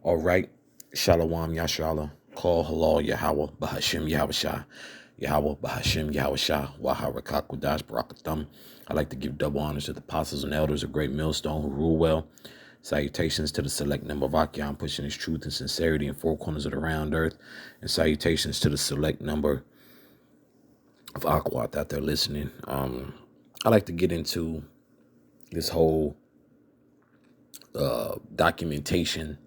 All right. Shalom Yashala. Call halal Yahweh Bahashim Yahushua. Yahweh Bahashim Yahushua. Waharakakudash Barakathum. I like to give double honors to the apostles and elders of Great Millstone who rule well. Salutations to the select number of Achaeon pushing his truth and sincerity in four corners of the round earth. And salutations to the select number of Aquat out there listening. I like to get into this whole documentation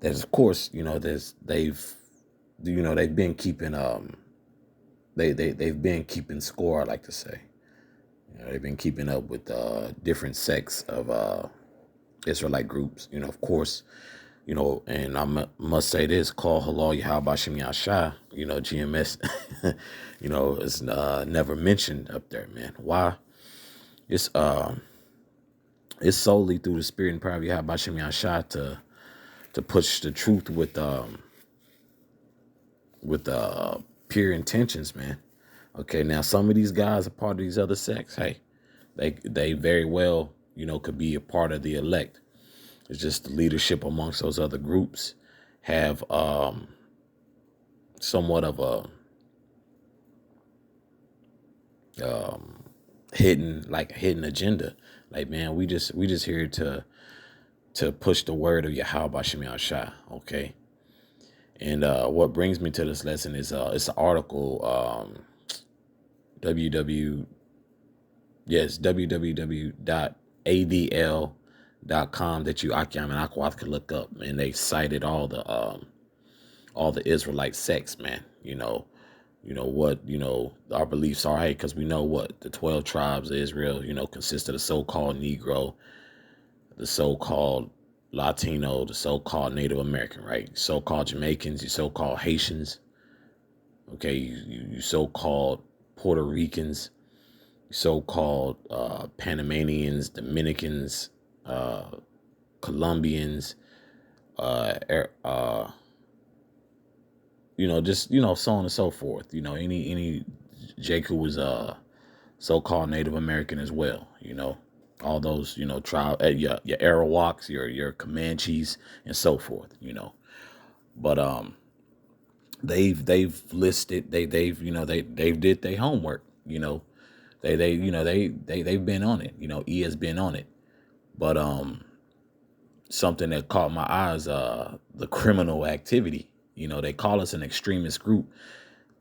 that, of course, they've been keeping they've been keeping score. I like to say, they've been keeping up with different sects of Israelite groups. Of course, and must say this: call halal Yahweh Bashim Yashai. GMS, is never mentioned up there, man. Why? It's it's solely through the spirit and power of Yahweh Bashim Yashai to push the truth with pure intentions, man. Okay, now some of these guys are part of these other sects. Hey, they very well, could be a part of the elect. It's just the leadership amongst those other groups have somewhat of a hidden agenda. Like, man, we just here to push the word of Yahweh Bashim Yahshai. Okay. And what brings me to this lesson is it's an article, www.adl.com that you Akim and Aquath could look up, and they cited all the Israelite sects, man. What our beliefs are, hey, because we know what the 12 tribes of Israel, consist of the so-called Negro, the so-called Latino, the so-called Native American, right? So-called Jamaicans, you so-called Haitians, okay, you so-called Puerto Ricans, so-called Panamanians, Dominicans, Colombians, so on and so forth. Any Jake who was so-called Native American as well. All those tribe, your Arawaks, your Comanches, and so forth. But they've listed they've did their homework. They've been on it. E has been on it. But something that caught my eyes, the criminal activity. They call us an extremist group,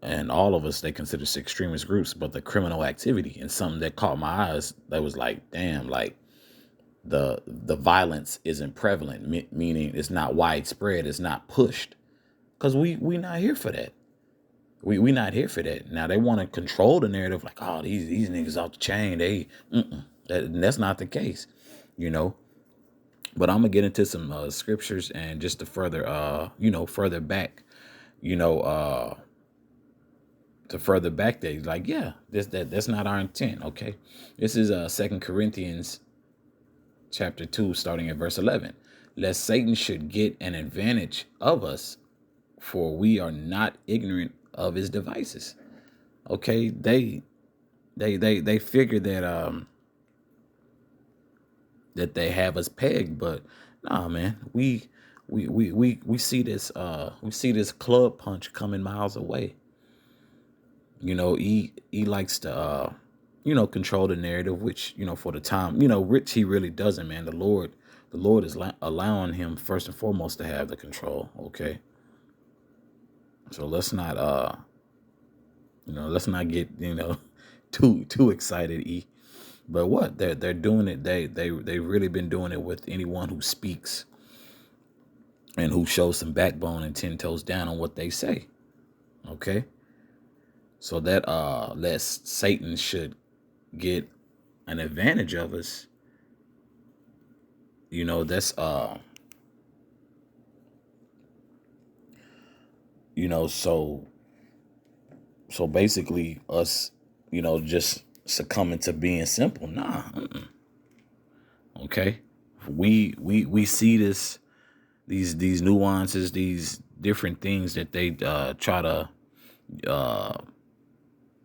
and all of us they consider us extremist groups. But the criminal activity and something that caught my eyes, that was like, damn, like the violence isn't prevalent, meaning it's not widespread, it's not pushed, because we not here for that. We not here for that. Now they want to control the narrative, like, oh, these niggas off the chain. That's not the case, But I'm gonna get into some scriptures, and just to further, further back, to further back that, like, yeah, that's not our intent. Okay, this is 2 Corinthians chapter 2, starting at verse 11. Lest Satan should get an advantage of us, for we are not ignorant of his devices. Okay, they figure that that they have us pegged, but nah, man, we see this club punch coming miles away. He likes to control the narrative, which for the time, which he really doesn't, man. The Lord is allowing him first and foremost to have the control. Okay, so let's not get too excited. But what they're doing it, they've really been doing it with anyone who speaks and who shows some backbone and 10 toes down on what they say. Okay, so that lest Satan should get an advantage of us, that's so basically us, just succumbing to being simple. Nah. Okay, we see these nuances, these different things that they try to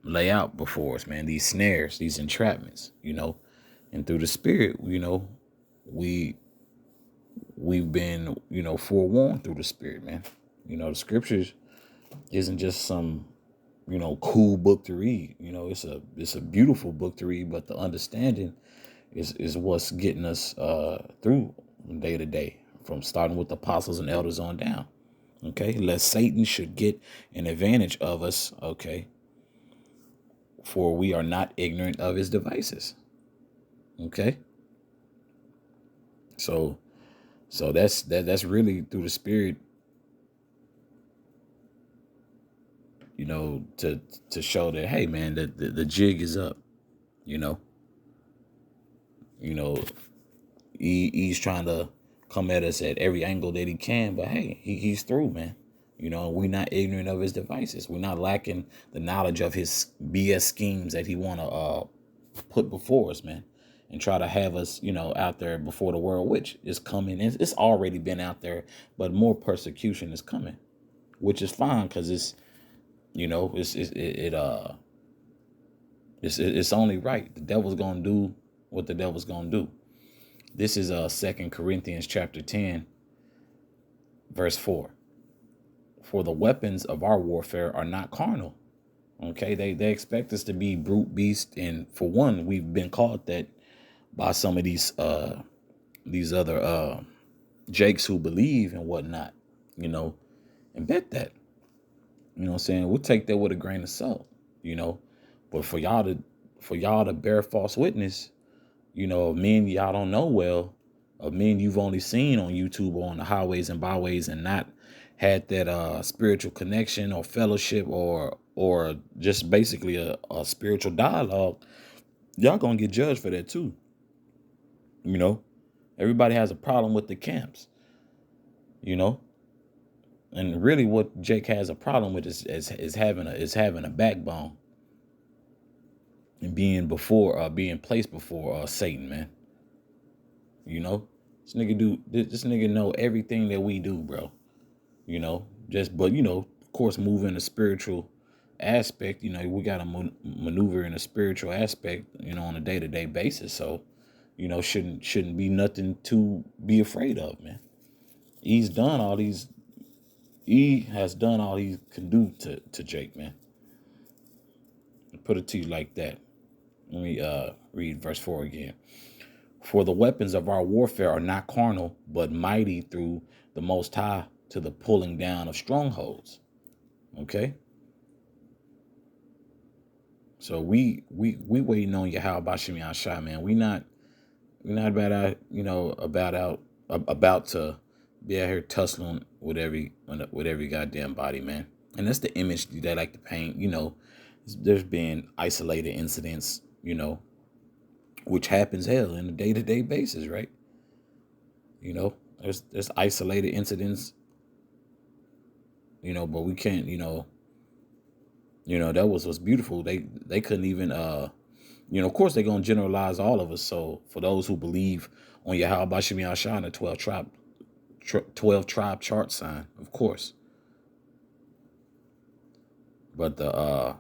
lay out before us, man. These snares, these entrapments, and through the spirit, we we've been, forewarned through the Spirit, man. The scriptures isn't just some, cool book to read. It's a beautiful book to read, but the understanding is what's getting us through day to day, from starting with the apostles and elders on down. Okay, lest Satan should get an advantage of us. Okay, for we are not ignorant of his devices. Okay, so that's really through the Spirit, to show that, hey man, the jig is up. He's trying to come at us at every angle that he can, but hey, he's through, man. We're not ignorant of his devices. We're not lacking the knowledge of his BS schemes that he want to put before us, man, and try to have us, out there before the world, which is coming. It's already been out there, but more persecution is coming, which is fine because it's only right. The devil's gonna do what the devil's gonna do. This is 2 Corinthians chapter 10, verse 4. For the weapons of our warfare are not carnal. Okay, they expect us to be brute beast, and for one, we've been called that by some of these other jakes who believe and whatnot, and bet that. You know what I'm saying? We'll take that with a grain of salt, But for y'all to bear false witness, of men y'all don't know well, of men you've only seen on YouTube or on the highways and byways, and not had that spiritual connection or fellowship or just basically a spiritual dialogue, y'all gonna get judged for that too. Everybody has a problem with the camps, and really what Jake has a problem with is having a backbone and being placed before Satan, man. This nigga know everything that we do, bro. But of course, move in a spiritual aspect. We got to maneuver in a spiritual aspect, on a day-to-day basis. So, shouldn't be nothing to be afraid of, man. He has done all he can do to Jake, man. Put it to you like that. Let me read verse 4 again. For the weapons of our warfare are not carnal, but mighty through the Most High to the pulling down of strongholds. Okay. So we waiting on Yahweh Bashim Yahshua, man. We're not about to be out here tussling with every goddamn body, man. And that's the image they like to paint. There's been isolated incidents, which happens in a day-to-day basis, right? There's isolated incidents, but we can't, that was what's beautiful. They couldn't even, of course they're going to generalize all of us. So for those who believe on Yahweh Bashim Yahshua, the 12 tribe chart sign, of course. But I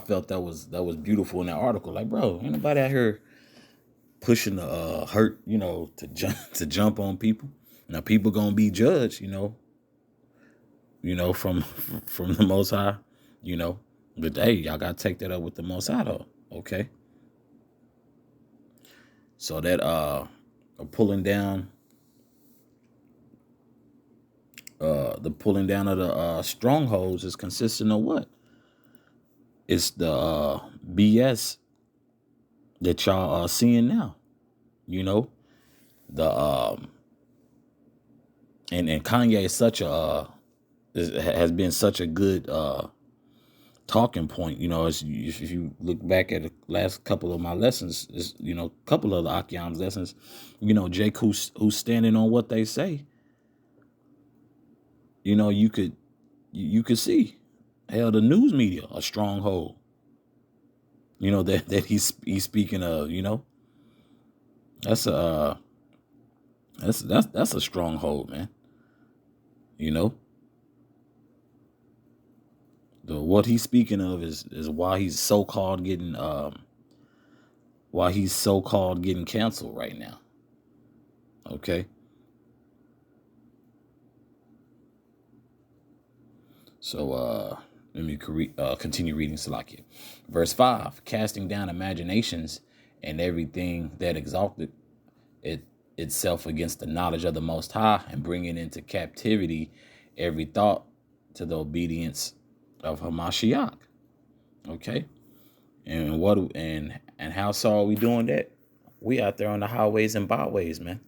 felt that was beautiful in that article. Like, bro, ain't nobody out here pushing the hurt, to jump on people. Now people gonna be judged, from the Most High, But hey, y'all gotta take that up with the Most High, though. Okay. So that pulling down, the pulling down of the strongholds is consistent of what? It's the BS that y'all are seeing now, the and Kanye is has been such a good talking point. If you look back at the last couple of my lessons, a couple of the Akiam's lessons, Jake who's standing on what they say. You could see. Hell, the news media, a stronghold. That he's speaking of. That's a stronghold, man. What he's speaking of is why he's so-called getting canceled right now. Okay. So let me continue reading Salakia. Verse 5, casting down imaginations and everything that exalted it itself against the knowledge of the Most High, and bringing into captivity every thought to the obedience of Hamashiach. Okay. And how saw we doing that? We out there on the highways and byways, man.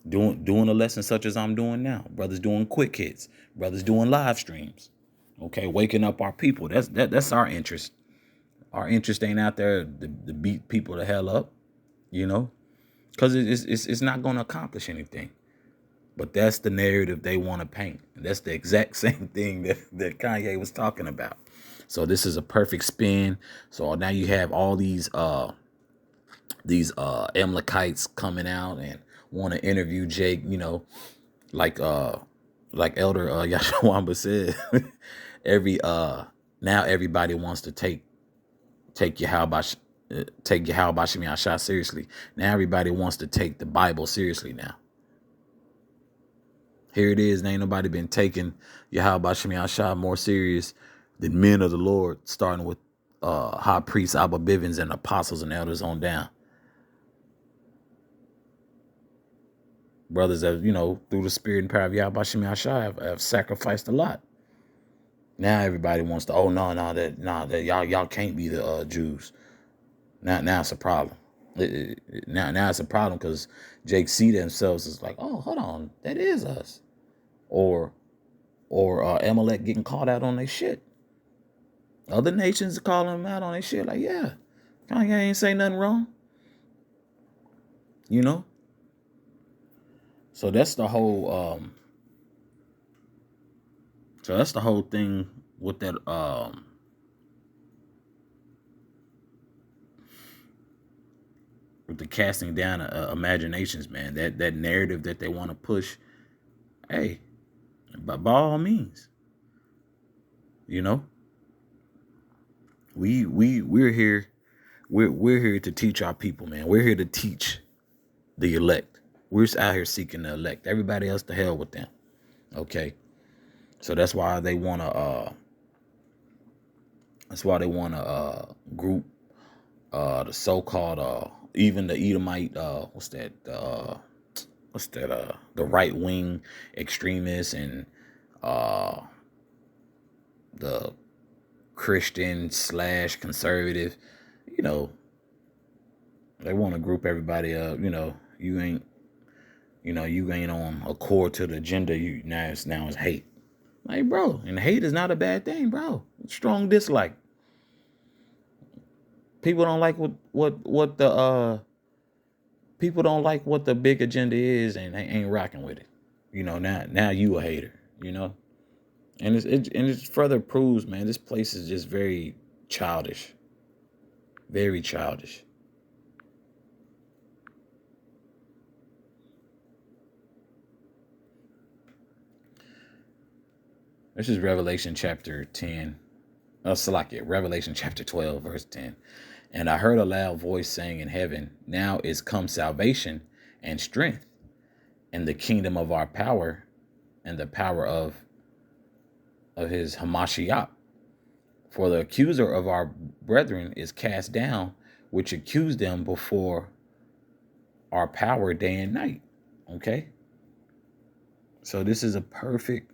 Doing a lesson such as I'm doing now. Brothers doing quick hits. Brothers doing live streams. Okay, waking up our people. That's our interest. Our interest ain't out there to beat people the hell up, you know, because it's not going to accomplish anything. But that's the narrative they want to paint. And that's the exact same thing that Kanye was talking about. So this is a perfect spin. So now you have all these Amalekites coming out and want to interview Jake, you know, like Elder Yashawamba said. Now everybody wants to take Yahweh Shemi Ashah seriously. Now everybody wants to take the Bible seriously now. Here it is. Ain't nobody been taking Yahweh Shemi Ashah more serious than men of the Lord, starting with high priests, Abba Bivens, and apostles and elders on down. Brothers that, you know, through the spirit and power of Yahweh Shemi Ashah have sacrificed a lot. Now everybody wants to, that y'all can't be the Jews. Now it's a problem. Now it's a problem because Jake see themselves as like, oh, hold on, that is us. Or Amalek getting caught out on their shit. Other nations calling them out on their shit. Like, yeah, Kanye ain't say nothing wrong. You know? So that's the whole thing with that with the casting down imaginations, man. That narrative that they want to push. Hey, by all means, you know, we're here. We're here to teach our people, man. We're here to teach the elect. We're just out here seeking the elect. Everybody else, to hell with them. Okay, so that's why they want to. Group the so-called even the Edomite the right wing extremists and the Christian / conservative, you know, they want to group everybody up. You know, you ain't on accord to the agenda. Now it's hate. Like, bro, and hate is not a bad thing, bro. Strong dislike. People don't like what the people don't like what the big agenda is, and they ain't rocking with it. You know, now you a hater. You know, and it further proves, man, this place is just very childish, very childish. This is Revelation chapter 10. Salakia, Revelation chapter 12, verse 10. And I heard a loud voice saying in heaven, now is come salvation and strength and the kingdom of our power and the power of his Hamashiach. For the accuser of our brethren is cast down, which accused them before our power day and night. Okay? So this is a perfect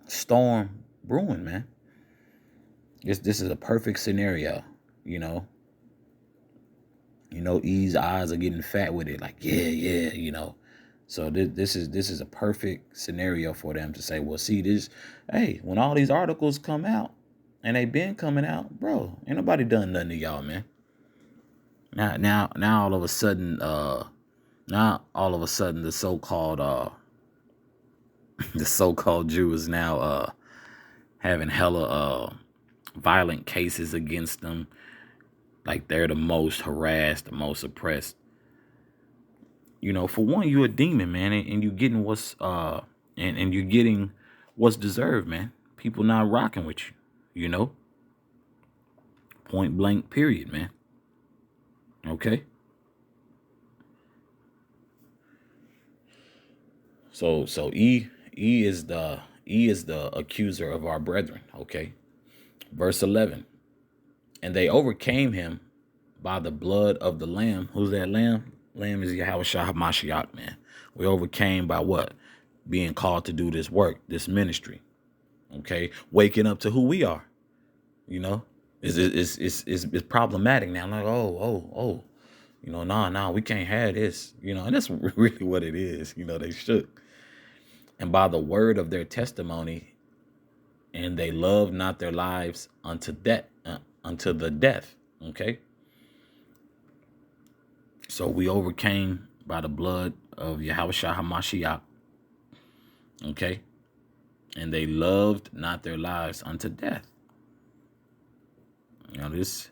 storm brewing, man. This is a perfect scenario, you know. You know, E's eyes are getting fat with it, like, yeah, you know. So this is a perfect scenario for them to say, well, see this, hey, when all these articles come out, and they been coming out, bro, ain't nobody done nothing to y'all, man. Now all of a sudden, the so-called Jew is now having hella violent cases against them. Like they're the most harassed, the most oppressed. You know, for one, you're a demon, man, and you're getting what's and you're getting what's deserved, man. People not rocking with you, you know. Point blank, period, man. Okay. So E is the accuser of our brethren. Okay. Verse 11. And they overcame him by the blood of the Lamb. Who's that Lamb? Lamb is Yahweh Shah HaMashiach, man. We overcame by what? Being called to do this work, this ministry. Okay. Waking up to who we are. You know, it's problematic now. I'm like, oh. Nah, we can't have this. And that's really what it is. They shook. And by the word of their testimony, and they loved not their lives unto death, unto the death. Okay. So we overcame by the blood of Yahweh Shah HaMashiach. Okay. And they loved not their lives unto death. This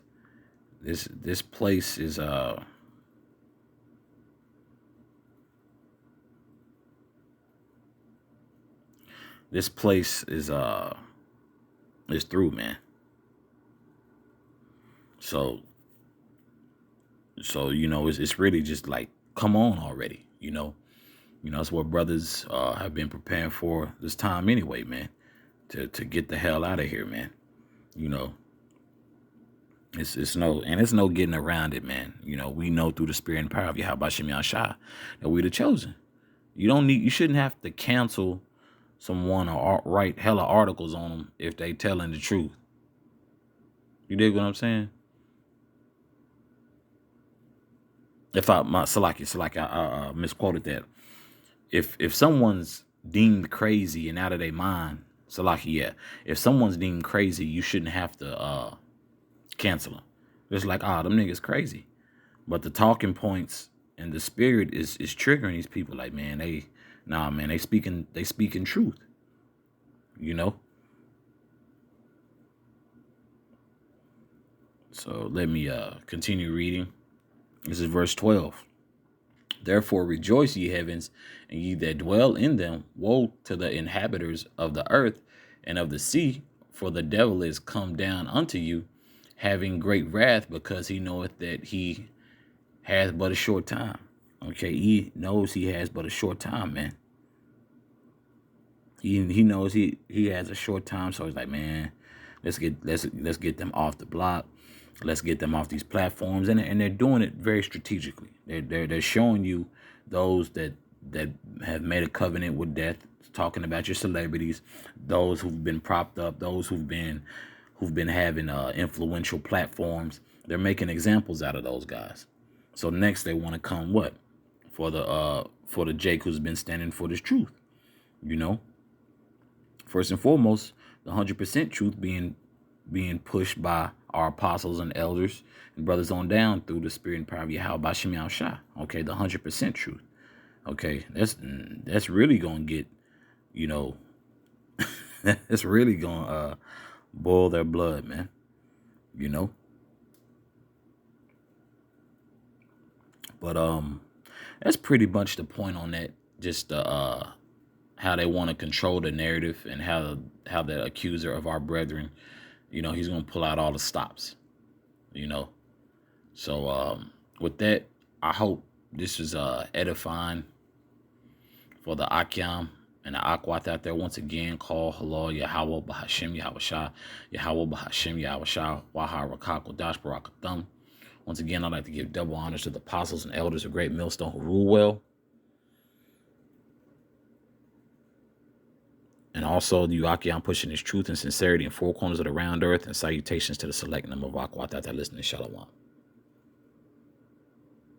place is this place is through, man. So it's really just like, come on already. That's what brothers have been preparing for this time anyway, man. To get the hell out of here, man. It's no getting around it, man. We know through the spirit and power of Yahweh Shem Yahshua that we the chosen. You shouldn't have to cancel someone or write hella articles on them if they telling the truth. You dig what I'm saying? If I misquoted that. If someone's deemed crazy and out of their mind, if someone's deemed crazy, you shouldn't have to cancel them. It's like, them niggas crazy. But the talking points and the spirit is triggering these people. Like, man, they speaking truth. So let me continue reading. This is verse 12. Therefore rejoice, ye heavens, and ye that dwell in them. Woe to the inhabitants of the earth and of the sea, for the devil is come down unto you, having great wrath, because he knoweth that he has but a short time. Okay, he knows he has but a short time, man. He knows he has a short time, so he's like, man, let's get them off the block. Let's get them off these platforms, and they're doing it very strategically. They're showing you those that have made a covenant with death, talking about your celebrities, those who've been propped up, those who've been having influential platforms. They're making examples out of those guys. So next they want to come what? For the Jake who's been standing for this truth. First and foremost, the 100% truth being pushed by our apostles and elders and brothers on down through the spirit and power of Yahweh Shem Yahshua. Okay, the 100% truth. Okay, that's really gonna get, that's really gonna boil their blood, man. But that's pretty much the point on that. Just how they want to control the narrative, and how the accuser of our brethren, he's gonna pull out all the stops. So with that, I hope this is edifying for the Akyam and the Akwat out there. Once again, call Halal Yahweh Bahashem Yahweh Shah, Yahweh Bahashem Yahweh Shah, Waha Rakak Wadash Barakathum. Once again, I'd like to give double honors to the apostles and elders of Great Millstone who rule well. And also, the Akyam pushing his truth and sincerity in four corners of the round earth. And salutations to the select number of Akwat that listening. Shalom.